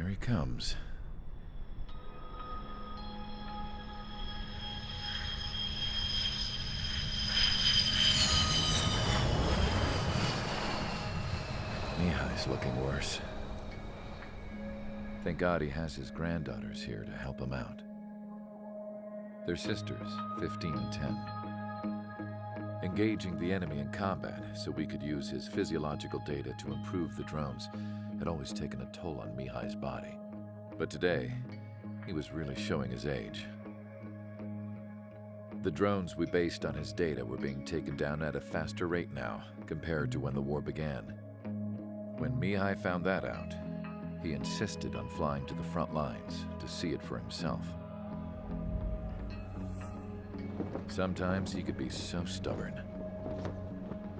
Here he comes. Mihai's looking worse. Thank God he has his granddaughters here to help him out. They're sisters, 15 and 10. Engaging the enemy in combat so we could use his physiological data to improve the drones had always taken a toll on Mihai's body. But today, he was really showing his age. The drones we based on his data were being taken down at a faster rate now compared to when the war began. When Mihai found that out, he insisted on flying to the front lines to see it for himself. Sometimes he could be so stubborn.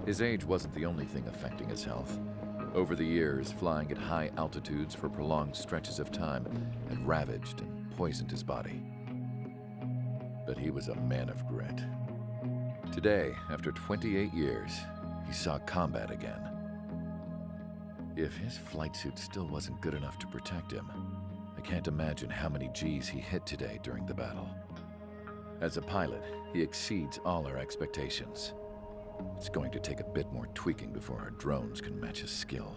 His age wasn't the only thing affecting his health. Over the years, flying at high altitudes for prolonged stretches of time had ravaged and poisoned his body. But he was a man of grit. Today, after 28 years, he saw combat again. If his flight suit still wasn't good enough to protect him, I can't imagine how many Gs he hit today during the battle. As a pilot, he exceeds all our expectations. It's going to take a bit more tweaking before our drones can match his skill.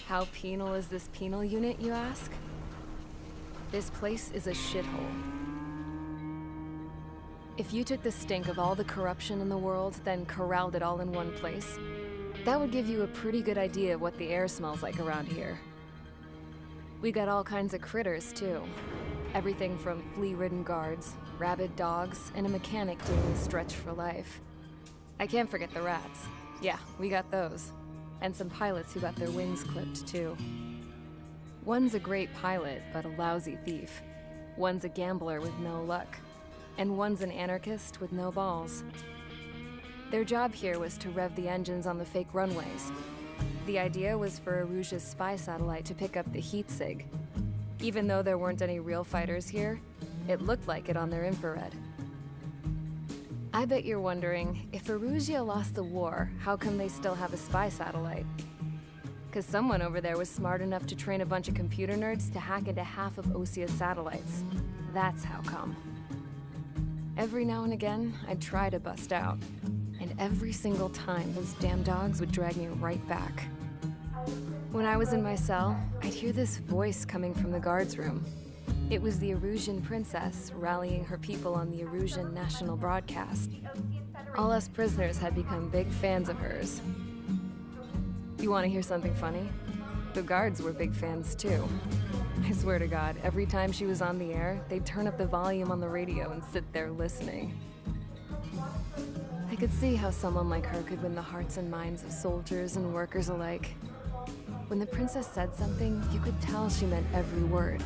How penal is this penal unit, you ask? This place is a shithole. If you took the stink of all the corruption in the world, then corralled it all in one place, that would give you a pretty good idea of what the air smells like around here. We got all kinds of critters, too. Everything from flea-ridden guards, rabid dogs, and a mechanic doing the stretch for life. I can't forget the rats. Yeah, we got those. And some pilots who got their wings clipped, too. One's a great pilot, but a lousy thief. One's a gambler with no luck. And one's an anarchist with no balls. Their job here was to rev the engines on the fake runways. The idea was for Aruja's spy satellite to pick up the heat sig. Even though there weren't any real fighters here, it looked like it on their infrared. I bet you're wondering, if Aruja lost the war, how come they still have a spy satellite? 'Cause someone over there was smart enough to train a bunch of computer nerds to hack into half of Osia's satellites. That's how come. Every now and again, I'd try to bust out. And every single time, those damn dogs would drag me right back. When I was in my cell, I'd hear this voice coming from the guards room. It was the Erusian princess rallying her people on the Erusian national broadcast. All us prisoners had become big fans of hers. You want to hear something funny? The guards were big fans too. I swear to God, every time she was on the air, they'd turn up the volume on the radio and sit there listening. I could see how someone like her could win the hearts and minds of soldiers and workers alike. When the princess said something, you could tell she meant every word.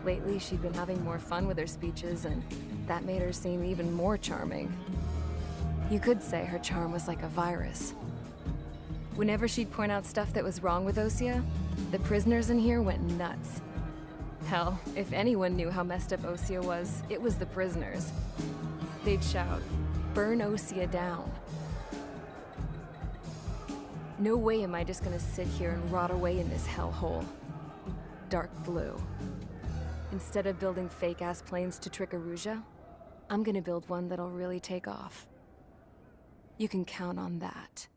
Lately, she'd been having more fun with her speeches, and that made her seem even more charming. You could say her charm was like a virus. Whenever she'd point out stuff that was wrong with Osia, the prisoners in here went nuts. Hell, if anyone knew how messed up Osia was, it was the prisoners. They'd shout, "Burn Osia down." No way am I just gonna sit here and rot away in this hellhole. Dark blue. Instead of building fake-ass planes to trick Aruja, I'm gonna build one that'll really take off. You can count on that.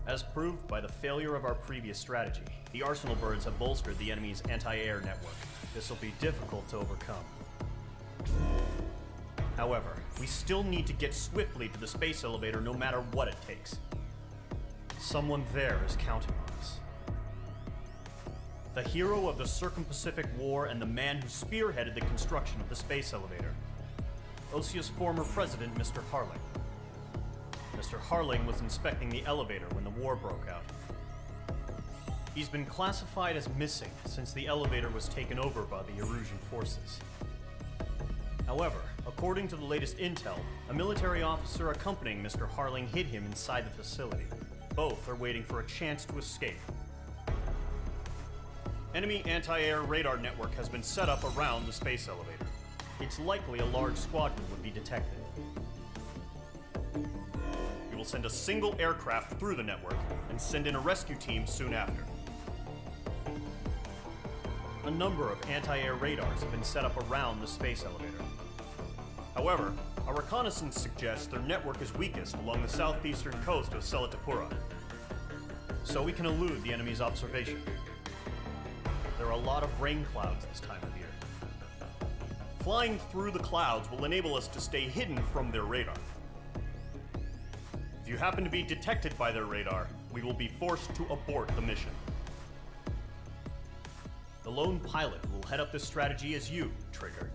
As proved by the failure of our previous strategy, the Arsenal birds have bolstered the enemy's anti-air network. This will be difficult to overcome. However, we still need to get swiftly to the space elevator no matter what it takes. Someone there is counting on us. The hero of the Circum-Pacific War and the man who spearheaded the construction of the space elevator. Osia's former president, Mr. Harling. Mr. Harling was inspecting the elevator when the war broke out. He's been classified as missing since the elevator was taken over by the Erusian forces. However, according to the latest intel, a military officer accompanying Mr. Harling hid him inside the facility. Both are waiting for a chance to escape. Enemy anti-air radar network has been set up around the space elevator. It's likely a large squadron would be detected. We will send a single aircraft through the network and send in a rescue team soon after. A number of anti-air radars have been set up around the space elevator. However, our reconnaissance suggests their network is weakest along the southeastern coast of Selatapura, so we can elude the enemy's observation. There are a lot of rain clouds this time of year. Flying through the clouds will enable us to stay hidden from their radar. If you happen to be detected by their radar, we will be forced to abort the mission. The lone pilot who will head up this strategy is you, Trigger.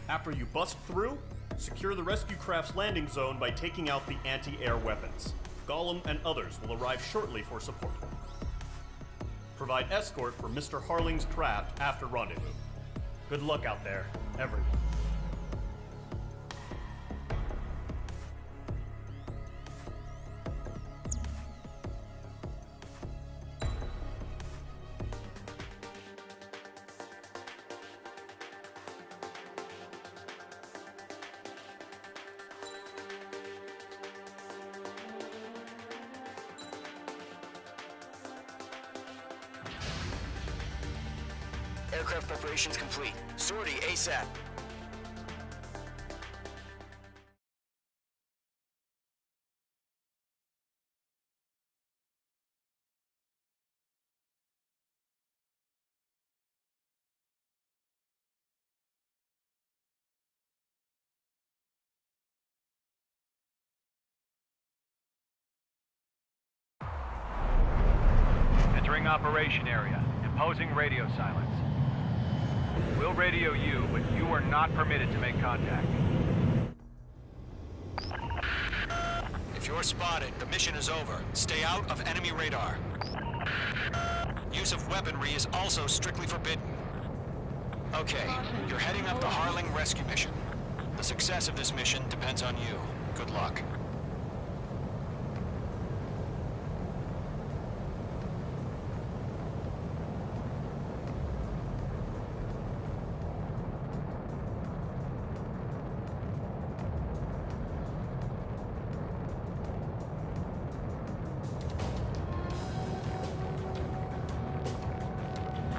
After you bust through, secure the rescue craft's landing zone by taking out the anti-air weapons. Gollum and others will arrive shortly for support. Provide escort for Mr. Harling's craft after rendezvous. Good luck out there, everyone. Aircraft preparations complete. Sortie ASAP. Entering operation area. Imposing radio silence. We'll radio you, but you are not permitted to make contact. If you're spotted, the mission is over. Stay out of enemy radar. Use of weaponry is also strictly forbidden. Okay, you're heading up the Harling rescue mission. The success of this mission depends on you. Good luck.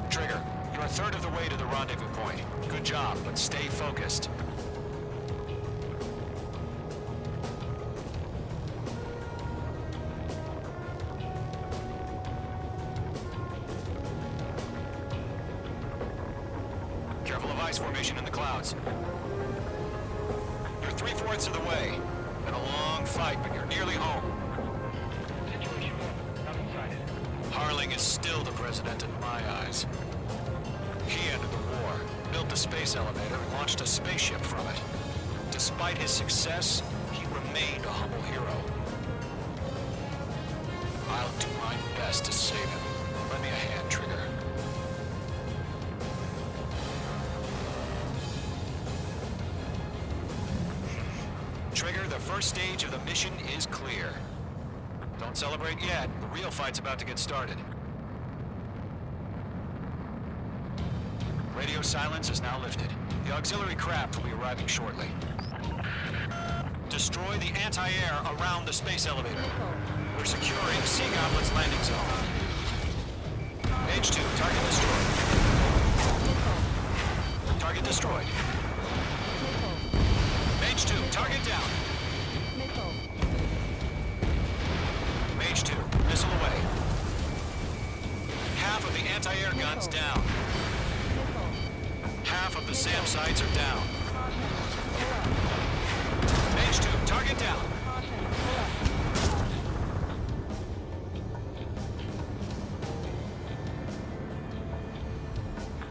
Trigger, you're a third of the way to the rendezvous point. Good job, but stay focused. Careful of ice formation in the clouds. You're 3/4 of the way. Been a long fight, but you're nearly home. Harling is still the president in my eyes. He ended the war, built the space elevator, and launched a spaceship from it. Despite his success, he remained a humble hero. I'll do my best to save him. Lend me a hand, Trigger. Trigger, the first stage of the mission is clear. Don't celebrate yet. The real fight's about to get started. Radio silence is now lifted. The auxiliary craft will be arriving shortly. Destroy the anti-air around the space elevator. We're securing Sea Goblin's landing zone. H2, target destroyed. Target destroyed. H2, target down. Mage 2, missile away. Half of the anti-air guns down. Half of the SAM sites are down. Mage 2, target down.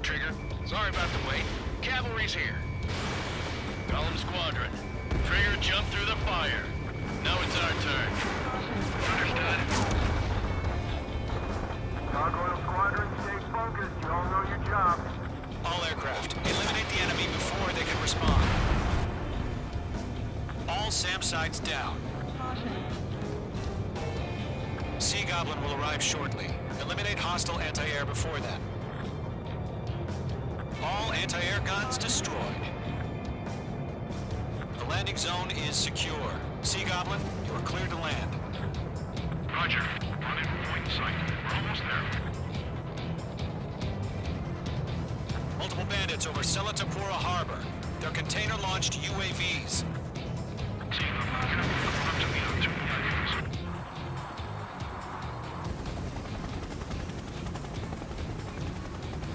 Trigger, sorry about the wait. Cavalry's here. Gollum Squadron. Trigger jumped through the fire. Now it's our turn. Understood. Gargoyle Squadron, stay focused. You all know your job. all aircraft. Eliminate the enemy before they can respond. All SAM sites down. Sea Goblin will arrive shortly. Eliminate hostile anti-air before then. All anti-air guns destroyed. The landing zone is secure. Sea Goblin, you are clear to land. Roger. On in point sight. We're almost there. Multiple bandits over Selatapura Harbor. They're container-launched UAVs.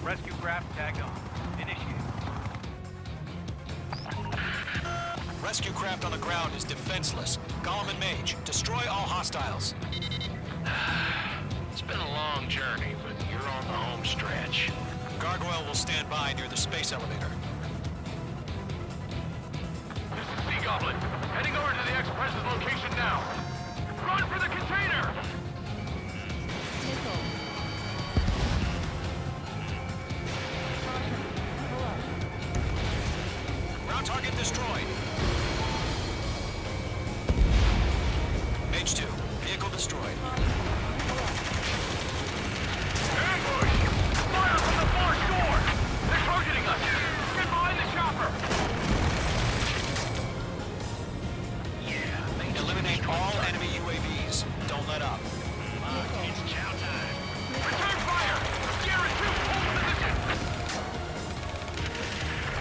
Rescue craft tagged on. Initiate. Rescue craft on the ground is defenseless. Gollum and Mage, destroy all hostiles. It's been a long journey, but you're on the home stretch. Gargoyle will stand by near the space elevator. This is Sea Goblin. Heading over to the Express's location now. Run for the container! Ground target destroyed. Mage 2, vehicle destroyed. Ambush! Fire from the far shore! They're targeting us! Get behind the chopper! Eliminate all enemy UAVs. Don't let up. It's chow time. Return fire! Sierra 2, hold position!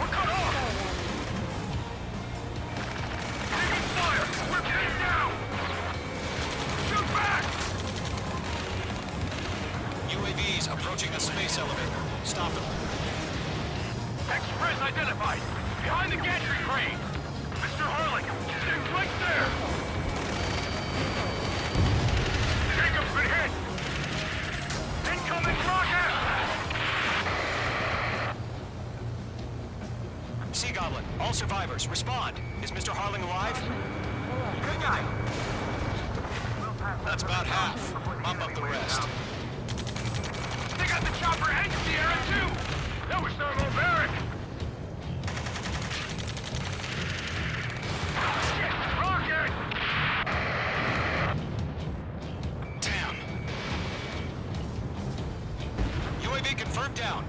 We're cut off! Taking fire! We're getting down! Shoot back! UAVs approaching the space elevator. Stop them. Express identified! Behind the gantry crane! Mr. Harling! They're right there! Jacob's been hit! Incoming rocket! Sea Goblin, all survivors, respond. Is Mr. Harling alive? Good guy! That's about half. Mop up the rest. They got the chopper and Sierra too! That was thermobaric! Shit! Rocket! Damn. UAV confirmed down.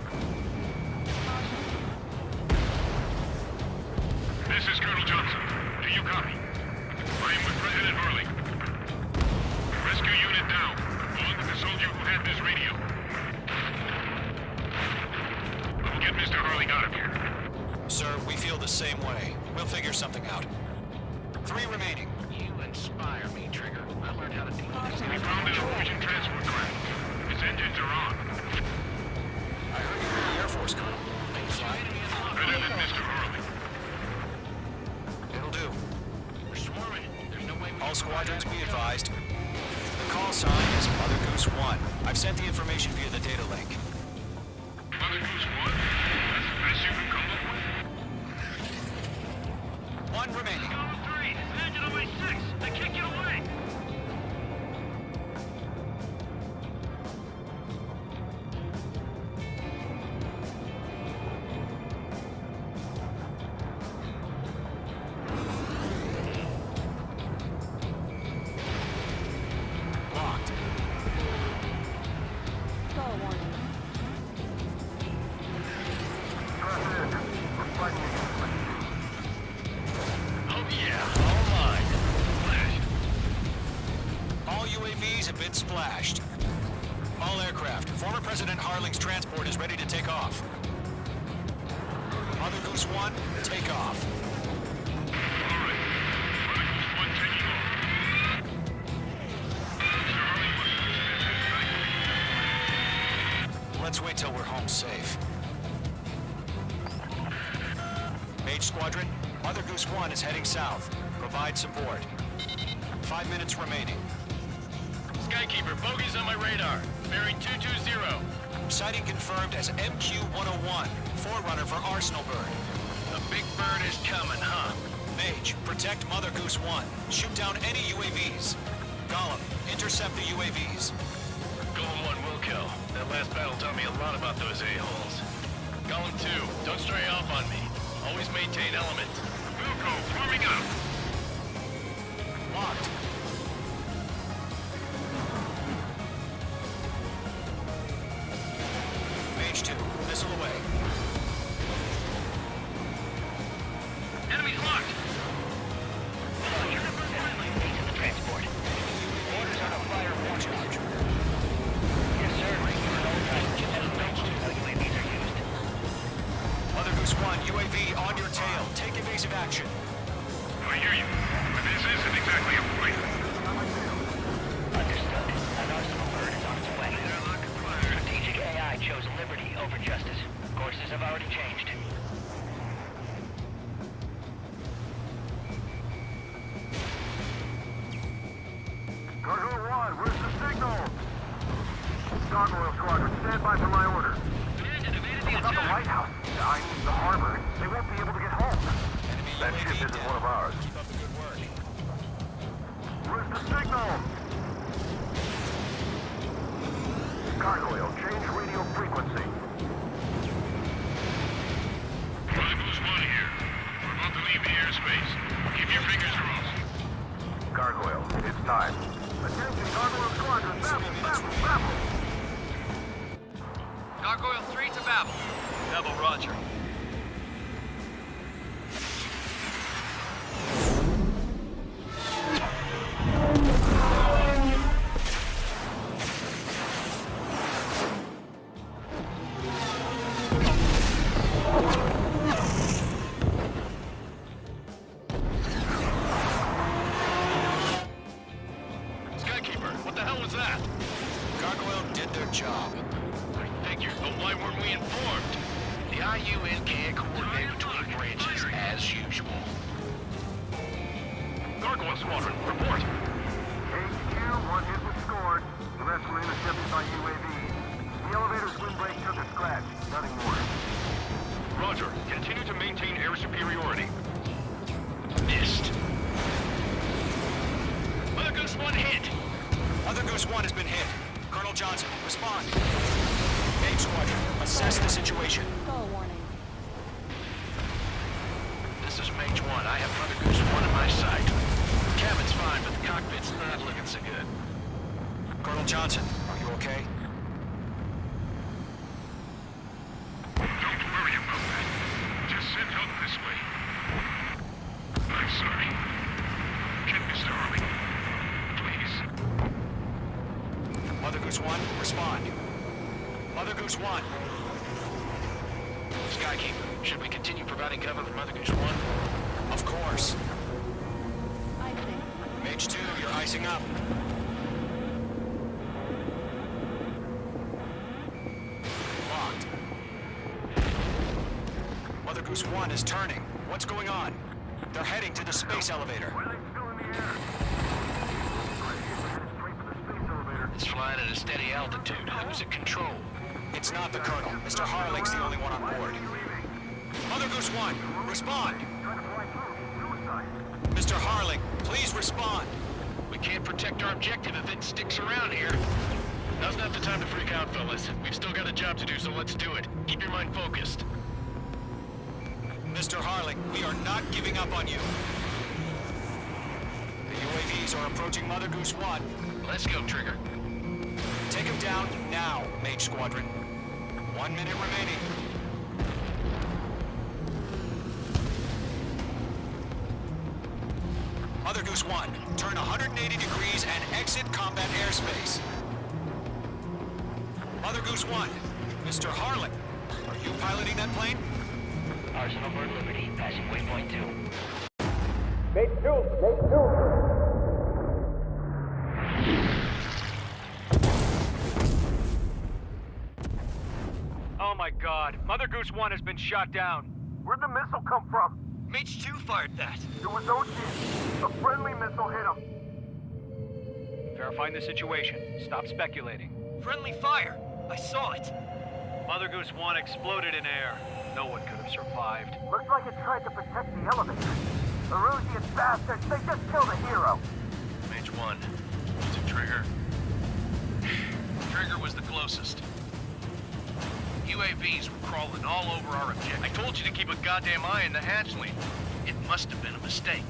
This is Colonel Johnson. Do you copy? I am with President Harley. Rescue unit down, along with the soldier who had this radio. We'll get Mr. Harley out of here. Sir, we feel the same way. We'll figure something out. 3 remaining. You inspire me, Trigger. I learned how to deal with this. We found an Norwegian transport craft. Its engines are on. I heard you were the Air Force, Colonel. Can you fly? Better than Mr. Harley. It'll do. We're swarming. There's no way we All squadrons be advised. The call sign is Mother Goose 1. I've sent the information via the data link. Mother Goose 1? That's the best you can come up with? 1 remaining. 3. It's engine on my 6. I can't get away. Locked. Oh yeah, all mine. Flash. All UAVs have been splashed. All aircraft. Former President Harling's transport is ready to take off. Mother Goose 1, take off. All right. Mother Goose 1 taking off. Mr. Harley wants to back. Let's wait till we're home safe. Mage Squadron, Mother Goose 1 is heading south. Provide support. 5 minutes remaining. Skykeeper, bogeys on my radar. Bearing 220. Sighting confirmed as MQ-101, forerunner for Arsenal Bird. The big bird is coming, huh? Mage, protect Mother Goose 1. Shoot down any UAVs. Gollum, intercept the UAVs. Golem 1 will kill. That last battle taught me a lot about those a-holes. Golem 2, don't stray off on me. Always maintain element. Wilco, forming up. Locked. Mage 2, missile away. Enemy's locked. Transport. Orders on a fire warning. Charge. Yes, sir. UAVs are used. Mother Goose 1, UAV on your tail. Take evasive action. I hear you. But this isn't exactly a fight. Understood. An arsenal bird is on its way. Strategic AI chose liberty over justice. Courses have already changed. Gargoyle 1, where's the signal? Gargoyle Squadron, stand by for my order. It's not the lighthouse. I mean the harbor. They won't be able to get home. That ship isn't one of ours. Keep up the good work. Where's the signal? Gargoyle, change radio frequency. Chronicles 1 here. We're about to leave the airspace. Keep your fingers crossed. Gargoyle, it's time. Attention, Gargoyle Squadron, babble, babble, babble! Gargoyle 3 to Babel. Babel, roger. Skykeeper, what the hell was that? Gargoyle did their job. I figured, but why weren't we informed? The IUN can't coordinate between branches, as usual. Gargoyle Squadron, report. HQ, one hit was scored. The rest were intercepted by UAV. The elevator's windbreak took a scratch. Nothing more. Roger, continue to maintain air superiority. Missed. Mother Goose 1 hit. Mother Goose 1 has been hit. Colonel Johnson, respond. Mage Squadron, assess the situation. Skull warning. This is Mage 1. I have Mother Goose 1 in my sight. Cabin's fine, but the cockpit's not looking so good. Colonel Johnson, are you okay? Don't worry about that. Just send help this way. I'm sorry. Get Mr. Harley. Please. Mother Goose 1, respond. Mother Goose 1. Skykeeper, should we continue providing cover for Mother Goose 1? Of course. I think. Mage 2, you're icing up. Locked. Mother Goose 1 is turning. What's going on? They're heading to the space elevator. Why are they still in the air? Straight for the space elevator. It's flying at a steady altitude. Who's at control? It's not the Colonel. Mr. Harling's the only one on board. Mother Goose 1, respond. Trying to fly through. Suicide. Mr. Harling, please respond. We can't protect our objective if it sticks around here. Now's not the time to freak out, fellas. We've still got a job to do, so let's do it. Keep your mind focused. Mr. Harling, we are not giving up on you. The UAVs are approaching Mother Goose 1. Let's go, Trigger. Take him down now, Mage Squadron. 1 minute remaining. Mother Goose 1, turn 180 degrees and exit combat airspace. Mother Goose 1, Mr. Harling, are you piloting that plane? Arsenal bird Liberty, passing waypoint 2. Oh my god, Mother Goose 1 has been shot down. Where'd the missile come from? Mage 2 fired that. It was Ocean. A friendly missile hit him. Verifying the situation. Stop speculating. Friendly fire. I saw it. Mother Goose 1 exploded in air. No one could have survived. Looks like it tried to protect the elevator. Erusian bastards, they just killed a hero. Mage 1. Is it Trigger? Trigger was the closest. UAVs were crawling falling all over our objective. I told you to keep a goddamn eye on the hatchling. It must have been a mistake.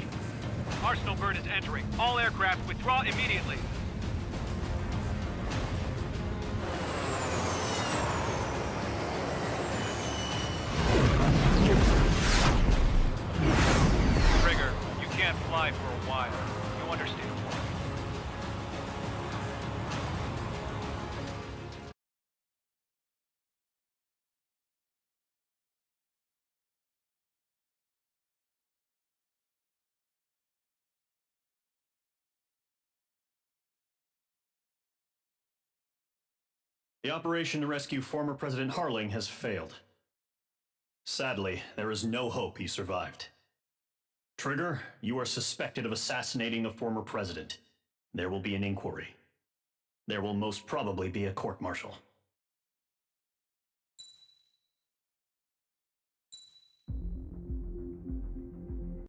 Arsenal bird is entering. All aircraft withdraw immediately. Trigger, you can't fly for a while. You understand? The operation to rescue former President Harling has failed. Sadly, there is no hope he survived. Trigger, you are suspected of assassinating the former president. There will be an inquiry. There will most probably be a court-martial.